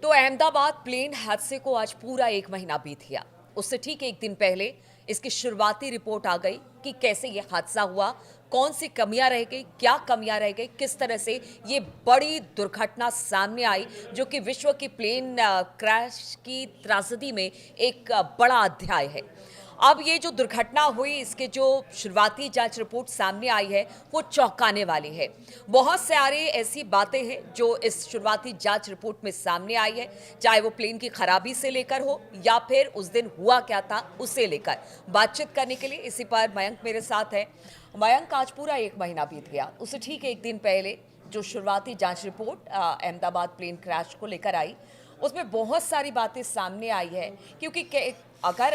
तो अहमदाबाद प्लेन हादसे को आज पूरा 1 महीना बीत गया। उससे ठीक 1 दिन पहले इसकी शुरुआती रिपोर्ट आ गई कि कैसे ये हादसा हुआ, कौन सी कमियां रह गई, क्या कमियां रह गई, किस तरह से ये बड़ी दुर्घटना सामने आई, जो कि विश्व की प्लेन क्रैश की त्रासदी में एक बड़ा अध्याय है। अब ये जो दुर्घटना हुई, इसके जो शुरुआती जांच रिपोर्ट सामने आई है, वो चौंकाने वाली है। बहुत सारी ऐसी बातें हैं जो इस शुरुआती जांच रिपोर्ट में सामने आई है, चाहे वो प्लेन की खराबी से लेकर हो या फिर उस दिन हुआ क्या था उसे लेकर। बातचीत करने के लिए इसी पर मयंक मेरे साथ है। मयंक, आज पूरा 1 महीना बीत गया। उससे ठीक 1 दिन पहले जो शुरुआती जांच रिपोर्ट अहमदाबाद प्लेन क्रैश को लेकर आई, उसमें बहुत सारी बातें सामने आई है। क्योंकि अगर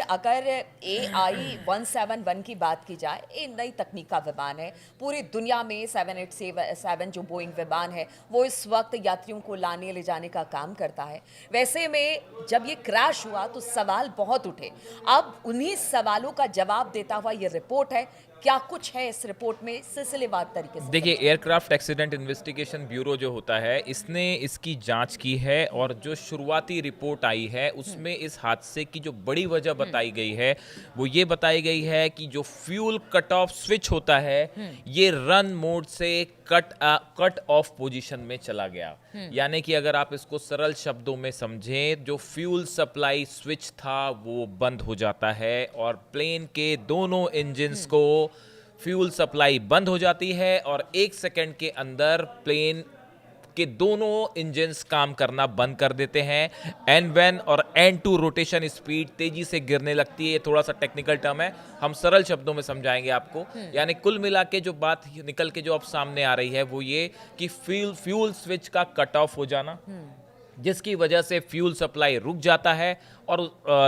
AI-171 की बात की जाए, ये नई तकनीक का विमान है। पूरी दुनिया में 787 जो बोइंग विमान है, वो इस वक्त यात्रियों को लाने ले जाने का काम करता है। वैसे में जब ये क्रैश हुआ तो सवाल बहुत उठे। अब उन्हीं सवालों का जवाब देता हुआ ये रिपोर्ट है। क्या कुछ है इस रिपोर्ट में, सिलसिलेवार तरीके से? देखिए, एयरक्राफ्ट एक्सीडेंट इन्वेस्टिगेशन ब्यूरो जो होता है, इसने इसकी जांच की है और जो शुरुआती रिपोर्ट आई है उसमें इस हादसे की जो बड़ी वजह बताई गई है वो ये बताई गई है कि जो फ्यूल कट ऑफ स्विच होता है ये रन मोड से कट ऑफ पोजीशन में चला गया। यानी कि अगर आप इसको सरल शब्दों में समझें, जो फ्यूल सप्लाई स्विच था वो बंद हो जाता है और प्लेन के दोनों इंजन्स को फ्यूल सप्लाई बंद हो जाती है और 1 सेकंड के अंदर प्लेन के दोनों इंजन्स काम करना बंद कर देते हैं। N1 और N2 रोटेशन स्पीड तेजी से गिरने लगती है। थोड़ा सा टेक्निकल टर्म है, हम सरल शब्दों में समझाएंगे आपको। यानी कुल मिला के जो बात निकल के जो अब सामने आ रही है वो ये कि फ्यूल स्विच का कट ऑफ हो जाना, जिसकी वजह से फ्यूल सप्लाई रुक जाता है और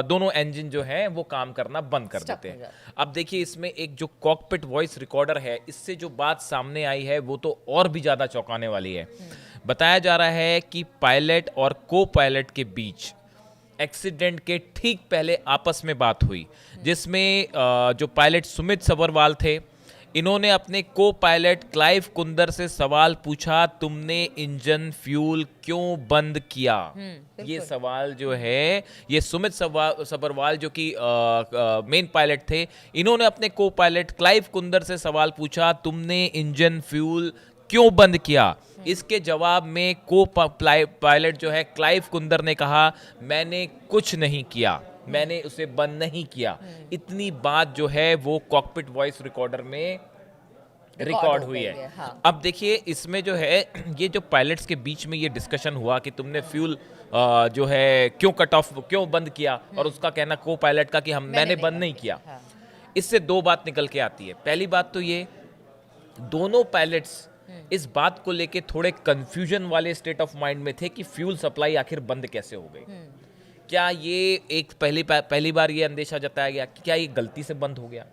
दोनों इंजन जो है वो काम करना बंद कर देते हैं। अब देखिए, इसमें एक जो कॉकपिट वॉइस रिकॉर्डर है, इससे जो बात सामने आई है वो तो और भी ज्यादा चौंकाने वाली है। बताया जा रहा है कि पायलट और को पायलट के बीच एक्सीडेंट के ठीक पहले आपस में बात हुई, जिसमें जो पायलट सुमित सबरवाल थे, इन्होंने अपने को पायलट क्लाइव कुंदर से सवाल पूछा, तुमने इंजन फ्यूल क्यों बंद किया। ये सवाल जो है, ये सुमित सबरवाल जो कि मेन पायलट थे, इन्होंने अपने को पायलट क्लाइव कुंदर से सवाल पूछा, तुमने इंजन फ्यूल क्यों बंद किया। इसके जवाब में को पायलट जो है क्लाइव कुंदर ने कहा, मैंने कुछ नहीं किया, मैंने उसे बंद नहीं किया। इतनी बात जो है वो कॉकपिट वॉइस रिकॉर्डर में रिकॉर्ड हुई है। हाँ। अब देखिए, इसमें जो है ये जो पायलट्स के बीच में ये डिस्कशन हुआ कि तुमने फ्यूल जो है क्यों कट ऑफ, क्यों बंद किया, और उसका कहना को पायलट का कि मैंने बंद नहीं किया। हाँ। इससे 2 बात निकल के आती है। पहली बात तो ये, दोनों पायलट्स इस बात को लेके थोड़े कंफ्यूजन वाले स्टेट ऑफ माइंड में थे कि फ्यूल सप्लाई आखिर बंद कैसे हो गई। क्या ये एक पहली बार ये अंदेशा जताया गया कि क्या ये गलती से बंद हो गया।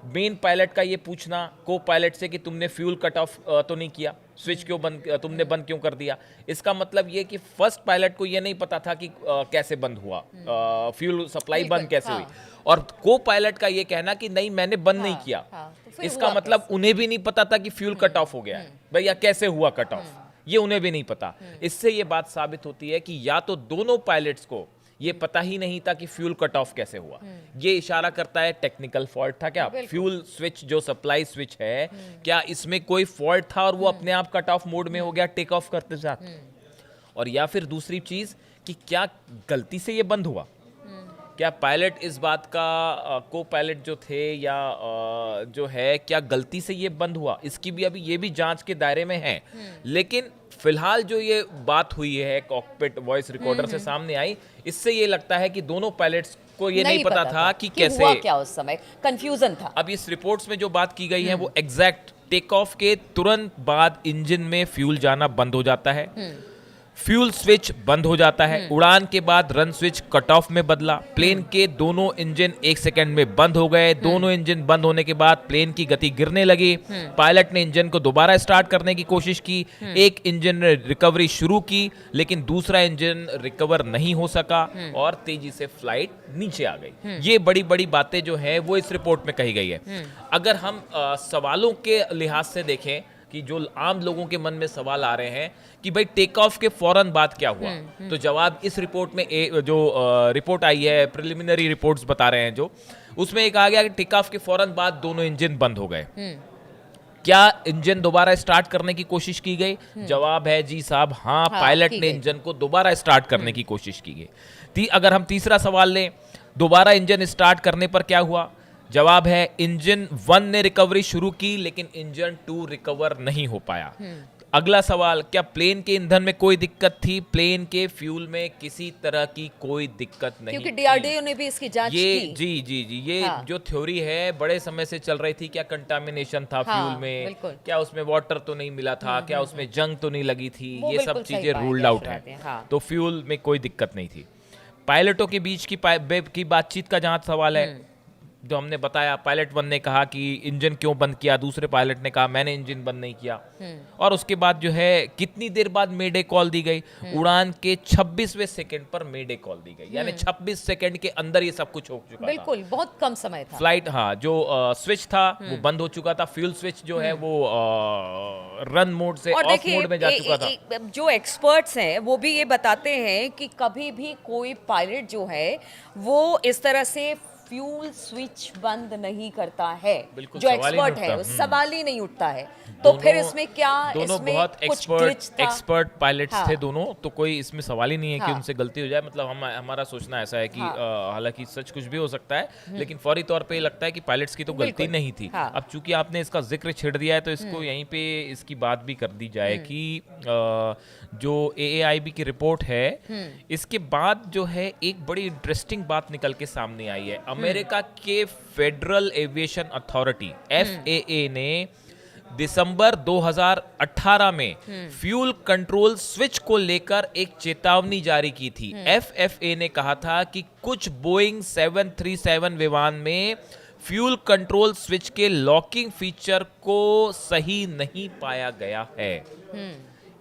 मेन पायलट का ये पूछना को पायलट से कि तुमने फ्यूल कट ऑफ तो नहीं किया, स्विच क्यों तुमने बंद क्यों कर दिया। इसका मतलब ये कि फर्स्ट पायलट को ये नहीं पता था कि कैसे बंद हुआ, फ्यूल सप्लाई बंद कैसे हुई, और को पायलट का ये कहना कि नहीं, मैंने बंद नहीं किया। तो इसका मतलब उन्हें भी नहीं पता था कि फ्यूल कट ऑफ हो गया है भैया, कैसे हुआ कट ऑफ, ये उन्हें भी नहीं पता। इससे ये बात साबित होती है कि या तो दोनों पायलट्स को ये पता ही नहीं था कि फ्यूल कट ऑफ कैसे हुआ। ये इशारा करता है टेक्निकल फॉल्ट था क्या, फ्यूल स्विच जो सप्लाई स्विच है, क्या इसमें कोई फॉल्ट था और वो अपने आप कट ऑफ मोड में हो गया टेक ऑफ करते साथ। और या फिर दूसरी चीज कि क्या गलती से ये बंद हुआ, क्या पायलट इस बात का को पायलट जो थे या जो है, क्या गलती से ये बंद हुआ, इसकी भी अभी ये भी जांच के दायरे में है। लेकिन फिलहाल जो ये बात हुई है कॉकपिट वॉइस रिकॉर्डर से सामने आई, इससे ये लगता है कि दोनों पायलट्स को ये नहीं पता था कि कैसे हुआ क्या, उस समय कंफ्यूजन था। अब इस रिपोर्ट्स में जो बात की गई है वो एग्जैक्ट टेक ऑफ के तुरंत बाद इंजन में फ्यूल जाना बंद हो जाता है, फ्यूल स्विच बंद हो जाता है, उड़ान के बाद रन स्विच कट ऑफ में बदला, प्लेन के दोनों इंजन 1 सेकंड में बंद हो गए। दोनों इंजन बंद होने के बाद प्लेन की गति गिरने लगी। पायलट ने इंजन को दोबारा स्टार्ट करने की कोशिश की, एक इंजन ने रिकवरी शुरू की लेकिन दूसरा इंजन रिकवर नहीं हो सका और तेजी से फ्लाइट नीचे आ गई। ये बड़ी बड़ी बातें जो है वो इस रिपोर्ट में कही गई है। अगर हम सवालों के लिहाज से देखें कि जो आम लोगों के मन में सवाल आ रहे हैं कि भाई टेक ऑफ के फौरन बाद क्या हुआ। तो जवाब इस रिपोर्ट में जो रिपोर्ट आई है, प्रिलिमिनरी रिपोर्ट्स बता रहे हैं जो, उसमें एक आ गया कि टेक ऑफ के फौरन बाद दोनों इंजन बंद हो गए। क्या इंजन दोबारा स्टार्ट करने की कोशिश की गई? जवाब है जी साहब, हाँ, पायलट ने इंजन को दोबारा स्टार्ट करने की कोशिश की गई। अगर हम तीसरा सवाल लें, दोबारा इंजन स्टार्ट करने पर क्या हुआ? जवाब है इंजन 1 ने रिकवरी शुरू की लेकिन इंजन 2 रिकवर नहीं हो पाया। अगला सवाल, क्या प्लेन के ईंधन में कोई दिक्कत थी? प्लेन के फ्यूल में किसी तरह की कोई दिक्कत नहीं, क्योंकि डीआरडीओ ने भी इसकी जांच ये की। जी जी जी ये जो थ्योरी है बड़े समय से चल रही थी। क्या कंटामिनेशन था फ्यूल में? क्या उसमें वाटर तो नहीं मिला था? क्या उसमें जंग तो नहीं लगी थी? ये सब चीजें रूल्ड आउट है। तो फ्यूल में कोई दिक्कत नहीं थी। पायलटों के बीच की बातचीत का जहां सवाल है, जो हमने बताया, पायलट 1 ने कहा कि इंजन क्यों बंद किया, दूसरे पायलट ने कहा मैंने इंजन बंद नहीं किया। और उसके बाद जो है कितनी देर बाद मेडे कॉल दी गई? उड़ान के 26वें सेकंड पर मेडे कॉल दी गई, यानी 26 सेकंड के अंदर ये सब कुछ हो चुका था। बिल्कुल, बहुत कम समय था। फ्लाइट, हाँ, जो स्विच था वो बंद हो चुका था। फ्यूल स्विच जो है वो रन मोड से ऑफ मोड में जा चुका था। जो एक्सपर्ट्स हैं वो भी ये बताते हैं कि कभी भी कोई पायलट जो है वो इस तरह से फ्यूल स्विच बंद नहीं करता है। जो एक्सपर्ट है उस सवाल ही नहीं उठता है। तो फिर इसमें क्या, दोनों इसमें बहुत एक्सपर्ट पायलट्स थे दोनों, तो कोई इसमें सवाल ही नहीं है कि उनसे गलती हो जाए। मतलब हमारा सोचना ऐसा है कि हालांकि सच कुछ भी हो सकता है, लेकिन फौरी तौर पे लगता है कि पायलट्स की तो गलती नहीं थी। अब चूंकि आपने इसका जिक्र छेड़ दिया है तो इसको यहीं पे इसकी बात भी कर दी जाए कि जो AAIB की रिपोर्ट है, इसके बाद जो है एक बड़ी इंटरेस्टिंग बात निकल के सामने आई है। अमेरिका के फेडरल एविएशन अथॉरिटी FAA ने दिसंबर 2018 में फ्यूल कंट्रोल स्विच को लेकर एक चेतावनी जारी की थी। FAA ने कहा था कि कुछ बोइंग 737 विमान में फ्यूल कंट्रोल स्विच के लॉकिंग फीचर को सही नहीं पाया गया है।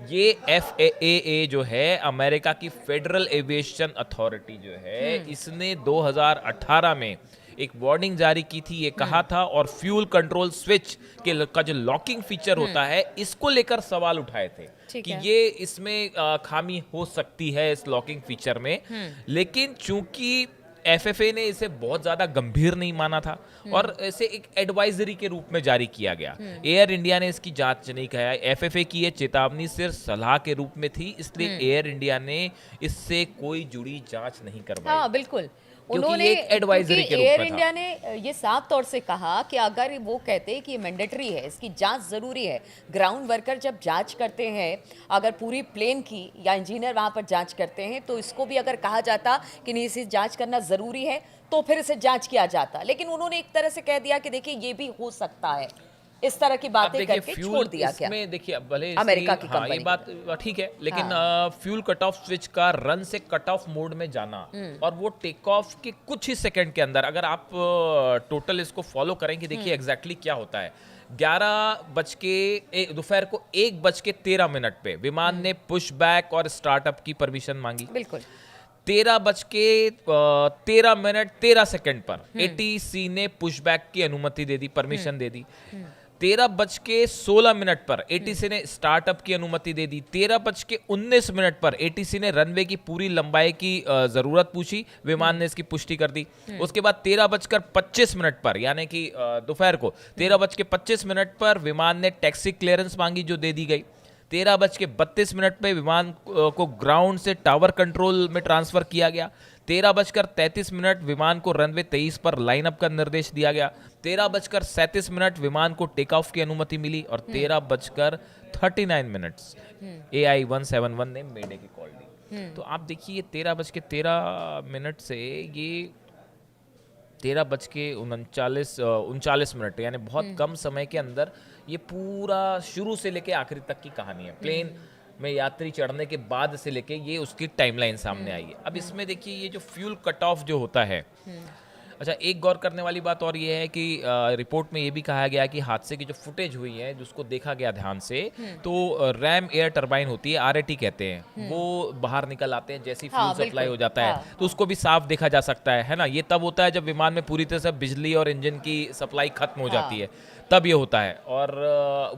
ये FAA जो है, अमेरिका की फेडरल एविएशन अथॉरिटी जो है, इसने 2018 में एक वार्निंग जारी की थी। ये कहा था, और फ्यूल कंट्रोल स्विच का जो लॉकिंग फीचर होता है, इसको लेकर सवाल उठाए थे कि ये इसमें खामी हो सकती है इस लॉकिंग फीचर में। लेकिन चूंकि FFA ने इसे बहुत ज्यादा गंभीर नहीं माना था और इसे एक एडवाइजरी के रूप में जारी किया गया। एयर इंडिया ने इसकी जांच नहीं किया। FFA की ये चेतावनी सिर्फ सलाह के रूप में थी, इसलिए एयर इंडिया ने इससे कोई जुड़ी जांच नहीं करवाई। हाँ, बिल्कुल। उन्होंने एडवाइजरी के रूप में एयर इंडिया ने ये साफ तौर से कहा कि अगर वो कहते हैं कि ये मैंडेटरी है, इसकी जांच जरूरी है। ग्राउंड वर्कर जब जांच करते हैं, अगर पूरी प्लेन की या इंजीनियर वहां पर जांच करते हैं, तो इसको भी अगर कहा जाता कि नहीं, इसे जांच करना जरूरी है, तो फिर इसे जांच किया जाता। लेकिन उन्होंने एक तरह से कह दिया कि देखिए ये भी हो सकता है, इस तरह की बातें करके छोड़ दिया। क्या देखिए, भले अमेरिका की कंपनी, ये बात ठीक है, लेकिन फ्यूल कट ऑफ स्विच का रन से कट ऑफ मोड में जाना और वो टेक ऑफ के कुछ ही सेकंड के अंदर, अगर आप टोटल इसको फॉलो करें कि देखिए एग्जैक्टली क्या होता है। दोपहर को 1:13 पे विमान ने पुश बैक और स्टार्टअप की परमिशन मांगी। बिल्कुल। 13:13 पर ATC ने पुशबैक की अनुमति दे दी, परमिशन दे दी। 13:16 पर ATC ने स्टार्टअप की अनुमति दे दी। 13:19 पर ATC ने रनवे की पूरी लंबाई की जरूरत पूछी, विमान ने इसकी पुष्टि कर दी। उसके बाद 13:25 पर, यानी कि दोपहर को 13:25 पर विमान ने टैक्सी क्लियरेंस मांगी, जो दे दी गई। 13:32 पे विमान को ग्राउंड से टावर कंट्रोल में ट्रांसफर किया गया। 13:33 विमान को रनवे 23 पर लाइनअप का निर्देश दिया गया। 13:37 विमान को टेक ऑफ की अनुमति मिली और 13:39 AI-171 ने मेडे की कॉल दी। तो आप देखिए 13:13 से ये 13:39 यानी बहुत कम समय के अंदर ये पूरा शुरू से लेके आखिरी तक की कहानी है। प्लेन में यात्री चढ़ने के बाद से लेके ये उसकी टाइमलाइन सामने आई है। अब इसमें देखिए ये जो फ्यूल कट ऑफ जो होता है, अच्छा, एक गौर करने वाली बात और ये है कि रिपोर्ट में ये भी कहा गया कि हादसे की जो फुटेज हुई है, जिसको देखा गया ध्यान से, तो रैम एयर टरबाइन होती है, RAT कहते हैं, वो बाहर निकल आते हैं जैसे फ्यूल सप्लाई हो जाता है, तो उसको भी साफ देखा जा सकता है ना। ये तब होता है जब विमान में पूरी तरह से बिजली और इंजन की सप्लाई खत्म हो जाती है। तब ये होता है। और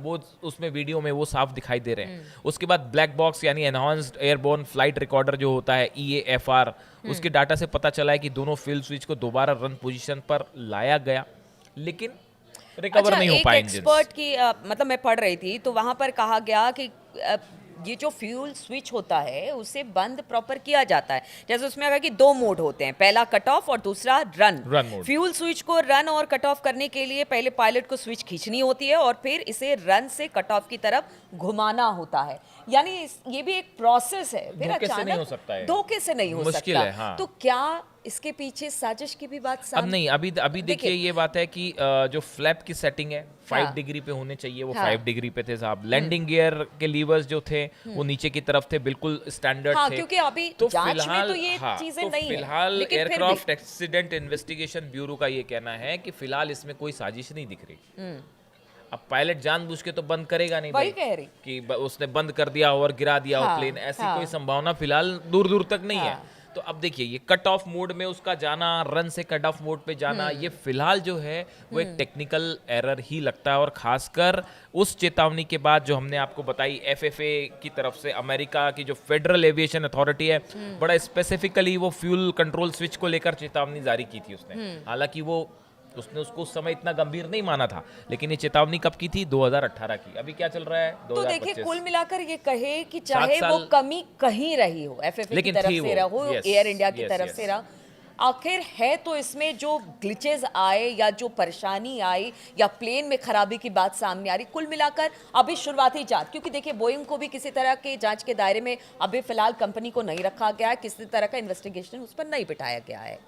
वो उसमें वीडियो में वो साफ दिखाई दे रहे हैं। उसके बाद ब्लैक बॉक्स यानी एनहांस्ड एयरबोर्न फ्लाइट रिकॉर्डर जो होता है EAFR, उसके डाटा से पता चला है कि दोनों फ्यूल स्विच को दोबारा रन पोजीशन पर लाया गया, लेकिन रिकवर नहीं हो एक पाए एक्सपर्ट की मतलब मैं पढ़ रही थी तो वहां पर कहा गया कि ये जो फ्यूल स्विच होता है उसे बंद प्रॉपर किया जाता है। जैसे उसमें अगर कि दो मोड होते हैं, पहला कट ऑफ और दूसरा रन मोड। फ्यूल स्विच को रन और कट ऑफ करने के लिए पहले पायलट को स्विच खींचनी होती है और फिर इसे रन से कट ऑफ की तरफ घुमाना होता है। यानी ये भी एक प्रोसेस है। फिर धोखे से नहीं हो अचानक सकता है, धोखे से नहीं हो मुश्किल सकता है, हाँ। तो क्या इसके पीछे साजिश की भी बात अब सामने नहीं, अभी देखिए ये बात है कि जो फ्लैप की सेटिंग है 5 हाँ। डिग्री पे होने चाहिए, वो हाँ। 5 डिग्री पे थे साहब। लैंडिंग गियर के लीवर्स जो थे वो नीचे की तरफ थे, बिल्कुल स्टैंडर्ड हाँ, थे। क्योंकि अभी तो जांच में फिलहाल तो ये चीजें नहीं है, फिलहाल लेकिन फिर भी। एयरक्राफ्ट एक्सीडेंट इन्वेस्टिगेशन ब्यूरो का ये कहना है कि फिलहाल इसमें कोई साजिश नहीं दिख रही। अब पायलट जानबूझ के तो बंद करेगा नहीं वही भाई कह रही। कि उसने बंद कर दिया और गिरा दिया हो हाँ, प्लेन, ऐसी हाँ। कोई संभावना फिलहाल दूर दूर तक नहीं है। हाँ। तो अब देखिए ये कट ऑफ मोड में उसका जाना, रन से कट ऑफ मोड पे जाना, ये फिलहाल जो है वो एक टेक्निकल एरर ही लगता है। और खासकर उस चेतावनी के बाद जो हमने आपको बताई FFA की तरफ से, अमेरिका की जो फेडरल एविएशन अथॉरिटी है, बड़ा स्पेसिफिकली वो फ्यूल कंट्रोल स्विच को लेकर चेतावनी जारी की थी उसने। हालांकि उसने उसको उस समय इतना गंभीर नहीं माना था, लेकिन ये चेतावनी कब की थी? 2018 की। अभी क्या चल रहा है? तो 2025। देखिए कुल मिलाकर ये कहे कि चाहे वो साल- कमी कहीं रही हो, FFA की लेकिन तरफ थी से वो, रहा हो, yes, एयर इंडिया की yes, तरफ yes. से रहा, आखिर है तो इसमें जो ग्लिचेस आए या जो परेशानी आई या प्लेन में खराबी की बात सामने आ रही, कुल मिलाकर अभी शुरुआती जांच, क्योंकि देखिए बोइंग को भी किसी तरह के जांच के दायरे में अभी फिलहाल कंपनी को नहीं रखा गया है, किसी तरह का इन्वेस्टिगेशन उस पर नहीं बिठाया गया है।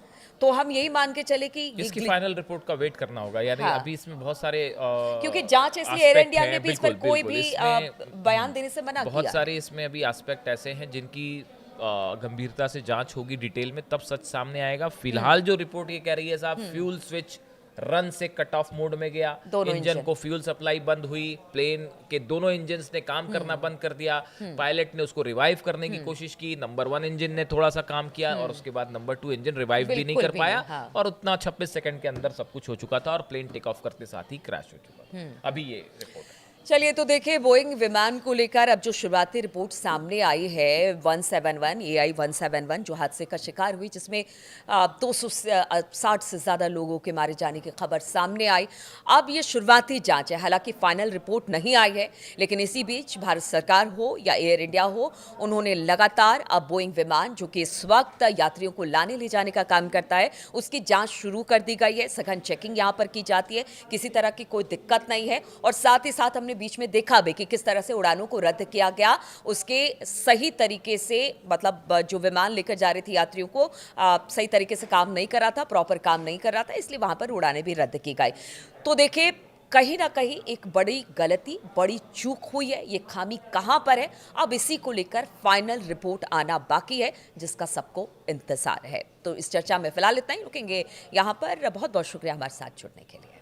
तो हम यही मान के चले कि ये इसकी फाइनल रिपोर्ट का वेट करना होगा, यानी हाँ। अभी इसमें बहुत सारे क्योंकि जांच इसलिए एयर aspect इंडिया हैं, ने भी इस पर बिल्कुल, कोई बिल्कुल, भी इसमें बयान देने से मना बहुत किया। सारे इसमें अभी एस्पेक्ट ऐसे हैं जिनकी गंभीरता से जांच होगी डिटेल में, तब सच सामने आएगा। फिलहाल जो रिपोर्ट ये कह रही है साहब, फ्यूल स्विच रन से कट ऑफ मोड में गया, दोनों इंजन इंजन। को फ्यूल सप्लाई बंद हुई, प्लेन के दोनों इंजन्स ने काम करना बंद कर दिया, पायलट ने उसको रिवाइव करने की कोशिश की, नंबर 1 इंजन ने थोड़ा सा काम किया और उसके बाद नंबर 2 इंजन रिवाइव भी नहीं बिल्कुल कर भी पाया, नहीं, हाँ। और उतना 26 सेकंड के अंदर सब कुछ हो चुका था और प्लेन टेक ऑफ करते साथ ही क्रैश हो चुका था। अभी ये रिपोर्ट है। चलिए तो देखिए बोइंग विमान को लेकर अब जो शुरुआती रिपोर्ट सामने आई है 171 AI 171 जो हादसे का शिकार हुई, जिसमें 260 से ज़्यादा लोगों के मारे जाने की खबर सामने आई। अब ये शुरुआती जांच है, हालांकि फाइनल रिपोर्ट नहीं आई है, लेकिन इसी बीच भारत सरकार हो या एयर इंडिया हो, उन्होंने लगातार अब बोइंग विमान जो कि इस वक्त यात्रियों को लाने ले जाने का काम करता है, उसकी जाँच शुरू कर दी गई है। सघन चेकिंग यहाँ पर की जाती है, किसी तरह की कोई दिक्कत नहीं है। और साथ ही साथ हमने बीच में देखा भी कि किस तरह से उड़ानों को रद्द किया गया, उसके सही तरीके से, मतलब जो विमान लेकर जा रही थी यात्रियों को सही तरीके से काम नहीं कर रहा था, प्रॉपर काम नहीं कर रहा था, इसलिए वहां पर उड़ानें भी रद्द की गई। तो देखिए कहीं ना कहीं एक बड़ी गलती, बड़ी चूक हुई है। ये खामी कहां पर है, अब इसी को लेकर फाइनल रिपोर्ट आना बाकी है, जिसका सबको इंतजार है। तो इस चर्चा में फिलहाल इतना ही, रुकेंगे यहां पर। बहुत बहुत शुक्रिया हमारे साथ जुड़ने के लिए।